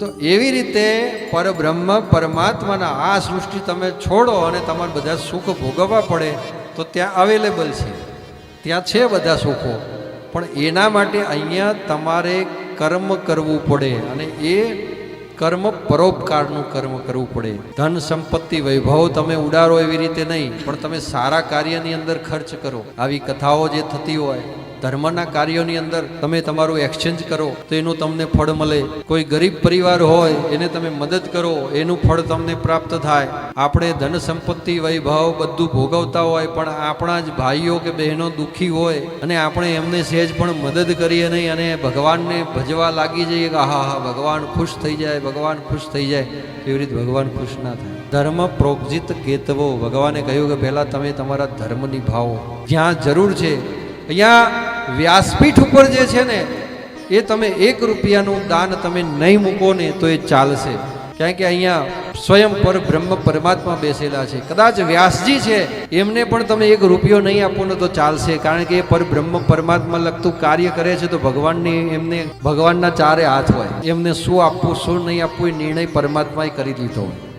તો એવી રીતે પરબ્રહ્મ પરમાત્માના આ સૃષ્ટિ તમે છોડો અને તમારે બધા સુખ ભોગવવા પડે તો ત્યાં અવેલેબલ છે, ત્યાં છે બધા સુખો, પણ એના માટે અહીંયા તમારે કર્મ કરવું પડે અને એ કર્મ પરોપકારનું કર્મ કરવું પડે. ધન સંપત્તિ વૈભવ તમે ઉડારો એવી રીતે નહીં, પણ તમે સારા કાર્યની અંદર ખર્ચ કરો. આવી કથાઓ જે થતી હોય, ધર્મના કાર્યોની અંદર તમે તમારું એક્સચેન્જ કરો તો એનું તમને ફળ મળે. કોઈ ગરીબ પરિવાર હોય એને તમે મદદ કરો, એનું ફળ તમને પ્રાપ્ત થાય. આપણે ધન સંપત્તિ વૈભવ બધું ભોગવતા હોય, પણ આપણા જ ભાઈઓ કે બહેનો દુઃખી હોય અને આપણે એમને સહેજ પણ મદદ કરીએ નહીં અને ભગવાનને ભજવા લાગી જઈએ કે હા હા ભગવાન ખુશ થઈ જાય, ભગવાન ખુશ થઈ જાય, એવી રીતે ભગવાન ખુશ ના થાય. ધર્મ પ્રોગજિત કેતવો, ભગવાને કહ્યું કે પહેલાં તમે તમારા ધર્મ નિભાવો જ્યાં જરૂર છે. અહીંયા વ્યાસપીઠ ઉપર જે છે ને એ તમે 1 રૂપિયાનું દાન તમે નહીં મૂકો ને તો એ ચાલશે, કારણ કે અહીંયા સ્વયં પર બ્રહ્મ પરમાત્મા બેસેલા છે. કદાચ વ્યાસજી છે એમને પણ તમે 1 રૂપિયો નહીં આપો ને તો ચાલશે, કારણ કે એ પર બ્રહ્મ પરમાત્મા લગતું કાર્ય કરે છે. તો ભગવાનની એમને ભગવાનના 4 હાથ હોય, એમને શું આપવું શું નહીં આપવું એ નિર્ણય પરમાત્માએ કરી લીધો હોય.